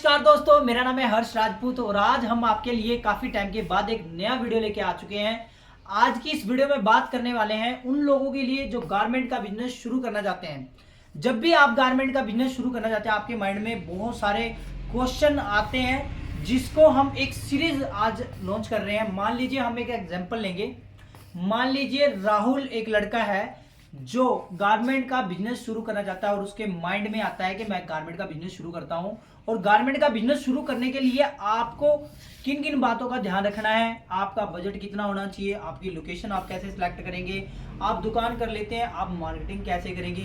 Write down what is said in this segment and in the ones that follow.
नमस्कार दोस्तों, मेरा नाम है हर्ष राजपूत और आज हम आपके लिए काफी टाइम के बाद एक नया वीडियो लेके आ चुके हैं। आज की इस वीडियो में बात करने वाले हैं उन लोगों के लिए जो गारमेंट का बिजनेस शुरू करना चाहते हैं। जब भी आप गारमेंट का बिजनेस शुरू करना चाहते हैं, आपके माइंड में बहुत सारे क्वेश्चन आते हैं जिसको हम एक सीरीज आज लॉन्च कर रहे हैं। मान लीजिए हम एक एग्जाम्पल लेंगे। मान लीजिए राहुल एक लड़का है जो गारमेंट का बिजनेस शुरू करना चाहता है और उसके माइंड में आता है कि मैं गारमेंट का बिजनेस शुरू करता हूं। और गारमेंट का बिजनेस शुरू करने के लिए आपको किन किन बातों का ध्यान रखना है, आपका बजट कितना होना चाहिए, आपकी लोकेशन आप कैसे सिलेक्ट करेंगे, आप दुकान कर लेते हैं, आप मार्केटिंग कैसे करेंगे,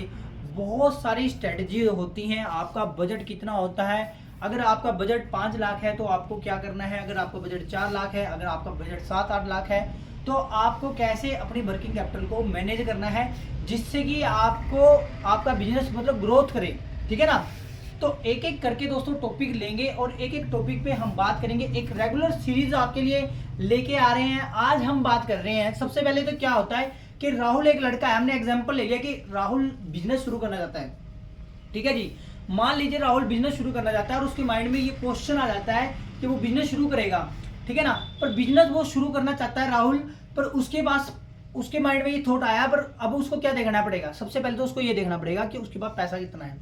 बहुत सारी स्ट्रेटजी होती हैं। आपका बजट कितना होता है, अगर आपका बजट 5 लाख है तो आपको क्या करना है, अगर आपका बजट 4 लाख है, अगर आपका बजट 7-8 लाख है तो आपको कैसे अपनी वर्किंग कैपिटल को मैनेज करना है जिससे कि आपको आपका बिजनेस मतलब ग्रोथ करे। ठीक है ना। तो एक एक करके दोस्तों टॉपिक लेंगे और एक एक टॉपिक पे हम बात करेंगे। एक रेगुलर सीरीज आपके लिए लेके आ रहे हैं। आज हम बात कर रहे हैं, सबसे पहले तो क्या होता है कि राहुल एक लड़का है। हमने एग्जांपल ले लिया कि राहुल बिजनेस शुरू करना चाहता है। ठीक है जी। मान लीजिए राहुल बिजनेस शुरू करना चाहता है और उसके माइंड में ये क्वेश्चन आ जाता है कि वो बिजनेस शुरू करेगा। ठीक है ना। पर बिजनेस वो शुरू करना चाहता है राहुल, पर उसके पास उसके माइंड में ये थॉट आया, पर अब उसको क्या देखना पड़ेगा, सबसे पहले तो उसको ये देखना पड़ेगा कि उसके पास पैसा कितना है।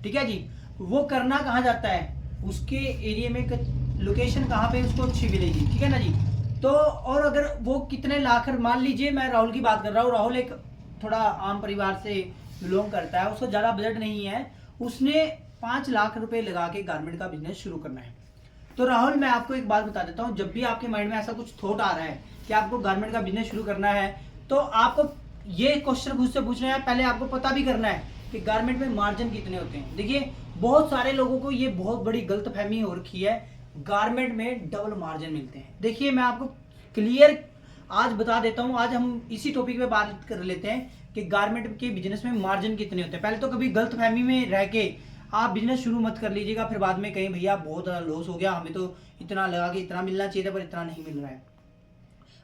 ठीक है जी। वो करना कहाँ जाता है, उसके एरिया में लोकेशन कहाँ पे उसको अच्छी मिलेगी। ठीक है ना जी। तो और अगर वो कितने लाख, मान लीजिए मैं राहुल की बात कर रहा हूँ, राहुल एक थोड़ा आम परिवार से बिलोंग करता है, उसको ज़्यादा बजट नहीं है, उसने 5 लाख रुपए लगा के गारमेंट का बिजनेस शुरू करना है। तो राहुल, मैं आपको एक बात बता देता हूँ, जब भी आपके माइंड में ऐसा कुछ थॉट आ रहा है कि आपको गारमेंट का बिजनेस शुरू करना है तो आपको ये क्वेश्चन खुद से पूछना है। पहले आपको पता भी करना है कि गारमेंट में मार्जिन कितने होते हैं। देखिए, बहुत सारे लोगों को ये बहुत बड़ी गलतफहमी हो रखी है, गारमेंट में डबल मार्जिन मिलते हैं। देखिए, मैं आपको क्लियर आज बता देता हूँ। आज हम इसी टॉपिक पे बात कर लेते हैं कि गारमेंट के बिजनेस में मार्जिन कितने होते हैं। पहले तो कभी गलतफहमी में रह के आप बिजनेस शुरू मत कर लीजिएगा, फिर बाद में कहीं भैया बहुत ज़्यादा लॉस हो गया, हमें तो इतना लगा कि इतना मिलना चाहिए था पर इतना नहीं मिल रहा है।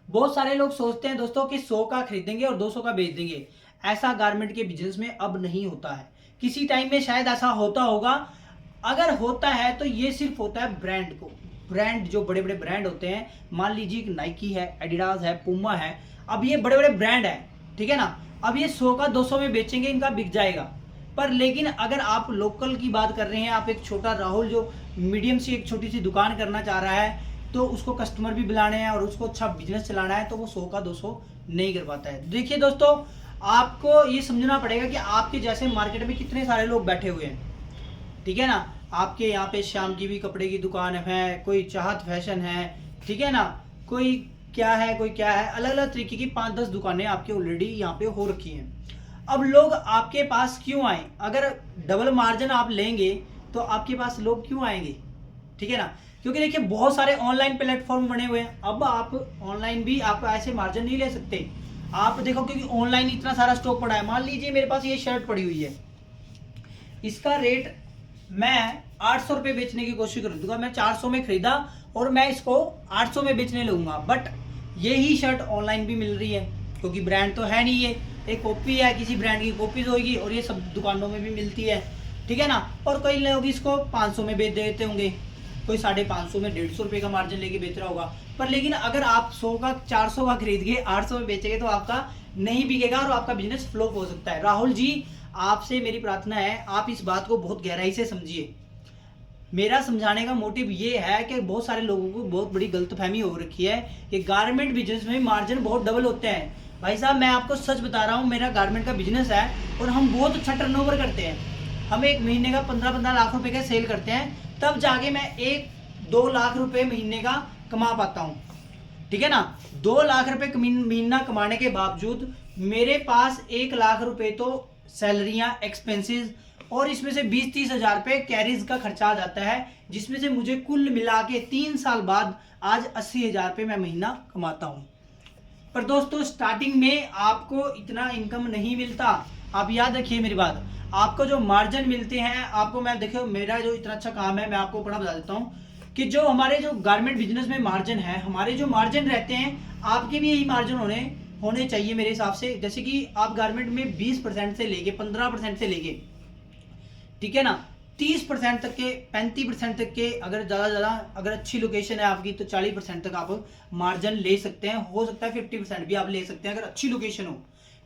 बहुत सारे लोग सोचते हैं दोस्तों कि 100 का खरीदेंगे और 200 का बेच देंगे। ऐसा गारमेंट के बिजनेस में अब नहीं होता है। किसी टाइम में शायद ऐसा होता होगा, अगर होता है तो ये सिर्फ होता है ब्रांड को। ब्रांड जो बड़े बड़े ब्रांड होते हैं, मान लीजिए कि नाइकी है, एडिडास है, पुमा है, अब ये बड़े बड़े ब्रांड है। ठीक है ना। अब ये 100 का 200 में बेचेंगे, इनका बिक जाएगा। पर लेकिन अगर आप लोकल की बात कर रहे हैं, आप एक छोटा राहुल जो मीडियम सी एक छोटी सी दुकान करना चाह रहा है, तो उसको कस्टमर भी बुलाने हैं और उसको अच्छा बिजनेस चलाना है, तो वो 100 का 200 नहीं कर पाता है। देखिए दोस्तों, आपको ये समझना पड़ेगा कि आपके जैसे मार्केट में कितने सारे लोग बैठे हुए हैं। ठीक है ना। आपके यहाँ पे श्याम की भी कपड़े की दुकान है, कोई चाहत फैशन है, ठीक है ना, कोई क्या है, कोई क्या है, अलग अलग तरीके की 5-10 दुकानें आपके ऑलरेडी यहाँ पे हो रखी हैं। अब लोग आपके पास क्यों आए, अगर डबल मार्जिन आप लेंगे तो आपके पास लोग क्यों आएंगे। ठीक है ना। क्योंकि देखिए, बहुत सारे ऑनलाइन प्लेटफॉर्म बने हुए हैं। अब आप ऑनलाइन भी आप ऐसे मार्जिन नहीं ले सकते। आप देखो, क्योंकि ऑनलाइन इतना सारा स्टॉक पड़ा है। मान लीजिए मेरे पास ये शर्ट पड़ी हुई है, इसका रेट मैं 800 रुपये बेचने की कोशिश करूँगा। मैं 400 में खरीदा और मैं इसको 800 में बेचने लगूंगा, बट यही शर्ट ऑनलाइन भी मिल रही है क्योंकि ब्रांड तो है नहीं, ये एक कॉपी है, किसी ब्रांड की कॉपीज होगी और ये सब दुकानों में भी मिलती है। ठीक है ना। और कई लोग इसको 500 में बेच देते होंगे, कोई 550 में 150 रुपये का मार्जिन लेके बेच रहा होगा। पर लेकिन अगर आप 100 का 400 का खरीद के 800 में बेचेंगे तो आपका नहीं बिकेगा और आपका बिजनेस फ्लॉप हो सकता है। राहुल जी, आपसे मेरी प्रार्थना है, आप इस बात को बहुत गहराई से समझिए। मेरा समझाने का मोटिव ये है कि बहुत सारे लोगों को बहुत बड़ी गलतफहमी हो रखी है कि गारमेंट बिजनेस में मार्जिन बहुत डबल होते हैं। भाई साहब, मैं आपको सच बता रहा हूँ, मेरा गारमेंट का बिजनेस है और हम बहुत अच्छा टर्नओवर करते हैं। हम एक महीने का 15-15 लाख रुपए का सेल करते हैं, तब जाके मैं 1-2 लाख रुपए महीने का कमा पाता हूँ। ठीक है ना। 2 लाख रुपए महीना कमाने के बावजूद मेरे पास 1 लाख रुपए तो सैलरियां, एक्सपेंसेस और इसमें से 20-30 हजार रुपये कैरीज का खर्चा आ जाता है, जिसमें से मुझे कुल मिला के 3 साल बाद आज 80 हजार रुपये मैं महीना कमाता हूँ। पर दोस्तों, स्टार्टिंग में आपको इतना इनकम नहीं मिलता। आप याद रखिए मेरी बात, आपको जो मार्जिन मिलते हैं, आपको मैं देखो, मेरा जो इतना अच्छा काम है, मैं आपको बड़ा बता देता हूँ कि जो हमारे जो गारमेंट बिजनेस में मार्जिन है, हमारे जो मार्जिन रहते हैं, आपके भी यही मार्जिन होने चाहिए मेरे हिसाब से। जैसे कि आप गारमेंट में 20% से लेके 15% से लेके, ठीक है ना, 30% तक के 35% तक के, अगर ज़्यादा अगर अच्छी लोकेशन है आपकी तो 40% तक आप मार्जिन ले सकते हैं। हो सकता है 50% भी आप ले सकते हैं अगर अच्छी लोकेशन हो,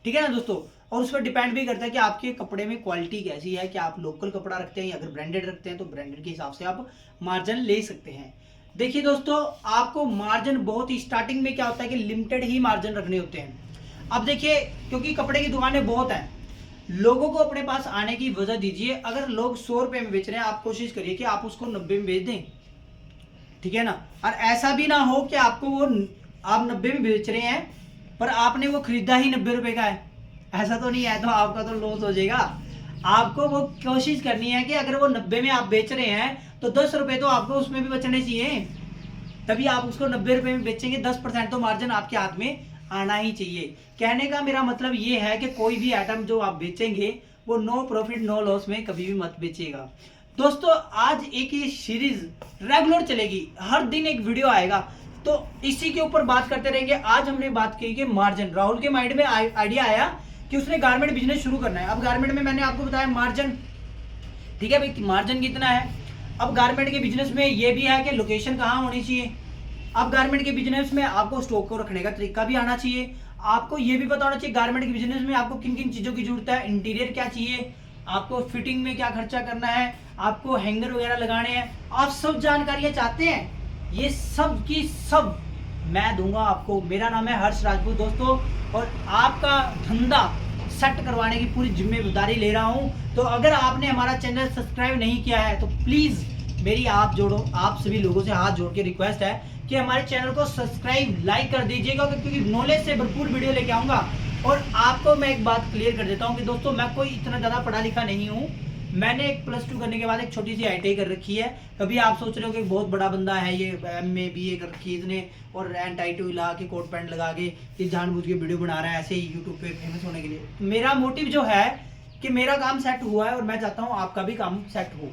ठीक है ना दोस्तों। और उस पर डिपेंड भी करता है कि आपके कपड़े में क्वालिटी कैसी है, कि आप लोकल कपड़ा रखते हैं या अगर ब्रांडेड रखते हैं तो ब्रांडेड के हिसाब से आप मार्जिन ले सकते हैं। देखिए दोस्तों, आपको मार्जिन बहुत ही स्टार्टिंग में क्या होता है कि लिमिटेड ही मार्जिन रखने होते हैं। अब देखिए, क्योंकि कपड़े की दुकानें बहुत हैं, लोगों को अपने पास आने की वजह दीजिए। अगर लोग 100 रुपए में बेच रहे हैं, आप कोशिश करिए कि आप उसको 90 में बेच दें, ठीक है ना। और ऐसा भी ना हो कि आपको वो आप 90 में बेच रहे हैं पर आपने वो खरीदा ही 90 रुपए का है, ऐसा तो नहीं है, तो आपका तो लॉस हो जाएगा। आपको वो कोशिश करनी है कि अगर वो 90 में आप बेच रहे हैं तो 10 रुपए तो आपको उसमें भी बचने चाहिए, तभी आप उसको 90 रुपए में बेचेंगे। 10% तो मार्जिन आपके हाथ में आना ही चाहिए। कहने का मेरा मतलब ये है कि कोई भी आइटम जो आप बेचेंगे वो नो प्रॉफिट नो लॉस में कभी भी मत बेचिएगा। दोस्तों, आज एक ये सीरीज रेगुलर चलेगी, हर दिन एक वीडियो आएगा, तो इसी के ऊपर बात करते रहेंगे। आज हमने बात की कि मार्जिन, राहुल के माइंड में आइडिया आया कि उसने गारमेंट बिजनेस शुरू करना है। अब गारमेंट में मैंने आपको बताया मार्जिन, ठीक है भाई, मार्जिन कितना है। अब गारमेंट के बिजनेस में ये भी है कि लोकेशन कहाँ होनी चाहिए। अब गारमेंट के बिजनेस में आपको स्टॉक को रखने का तरीका भी आना चाहिए। आपको ये भी पता होना चाहिए गारमेंट के बिजनेस में आपको किन किन चीज़ों की जरूरत है, इंटीरियर क्या चाहिए, आपको फिटिंग में क्या खर्चा करना है, आपको हैंगर वगैरह लगाने हैं। आप सब जानकारियां चाहते हैं, ये सब की सब मैं दूंगा आपको। मेरा नाम है हर्ष राजपूत दोस्तों, और आपका धंधा सेट करवाने की पूरी जिम्मेदारी ले रहा हूं। तो अगर आपने हमारा चैनल सब्सक्राइब नहीं किया है तो प्लीज़ मेरी आप सभी लोगों से हाथ जोड़ के रिक्वेस्ट है कि हमारे चैनल को सब्सक्राइब लाइक कर दीजिएगा, क्योंकि नॉलेज से भरपूर वीडियो लेके आऊँगा। और आपको मैं एक बात क्लियर कर देता हूँ कि दोस्तों, मैं कोई इतना ज़्यादा पढ़ा लिखा नहीं हूँ। मैंने एक +2 करने के बाद एक छोटी सी ITI कर रखी है। कभी आप सोच रहे हो कि बहुत बड़ा बंदा है ये, MA BA कर रखी है इसने, और टाइटू ला के कोट पैंट लगा के ये जानबूझ के वीडियो बना रहा है ऐसे ही यूट्यूब पे फेमस होने के लिए। मेरा मोटिव जो है कि मेरा काम सेट हुआ है और मैं चाहता हूँ आपका भी काम सेट हो,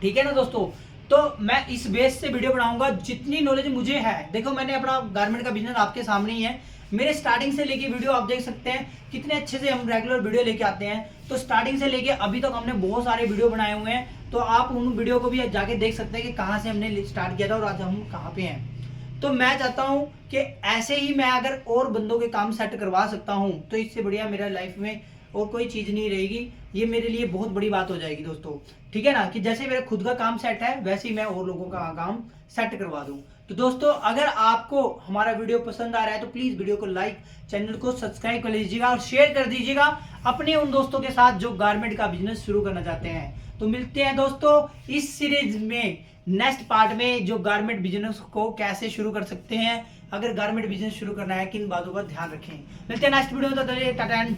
ठीक है ना दोस्तों। तो मैं इस बेस से वीडियो बनाऊंगा जितनी नॉलेज मुझे है। देखो, मैंने अपना गारमेंट का बिजनेस आपके सामने ही है, मेरे स्टार्टिंग से लेके वीडियो आप देख सकते हैं कितने अच्छे से हम रेगुलर वीडियो लेके आते हैं। तो स्टार्टिंग से लेके अभी तक हमने बहुत सारे वीडियो बनाए हुए हैं, तो आप उन वीडियो को भी जाके देख सकते हैं कि कहाँ से हमने स्टार्ट किया था और आज हम कहाँ पे हैं। तो मैं चाहता हूँ कि ऐसे ही मैं अगर और बंदों के काम सेट करवा सकता हूँ तो इससे बढ़िया मेरा लाइफ में और कोई चीज़ नहीं रहेगी। ये मेरे लिए बहुत बड़ी बात हो जाएगी दोस्तों, ठीक है ना, कि जैसे मेरा खुद का काम सेट है वैसे ही मैं और लोगों का काम सेट करवा दूं। तो दोस्तों, अगर आपको हमारा वीडियो पसंद आ रहा है तो प्लीज़ वीडियो को लाइक, चैनल को सब्सक्राइब कर लीजिएगा और शेयर कर दीजिएगा अपने उन दोस्तों के साथ जो गारमेंट का बिजनेस शुरू करना चाहते हैं। तो मिलते हैं दोस्तों इस सीरीज में नेक्स्ट पार्ट में, जो गारमेंट बिजनेस को कैसे शुरू कर सकते हैं। अगर गारमेंट बिजनेस शुरू करना है किन बातों पर ध्यान रखें। मिलते हैं नेक्स्ट वीडियो में, टाटा एंड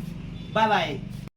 बाय बाय।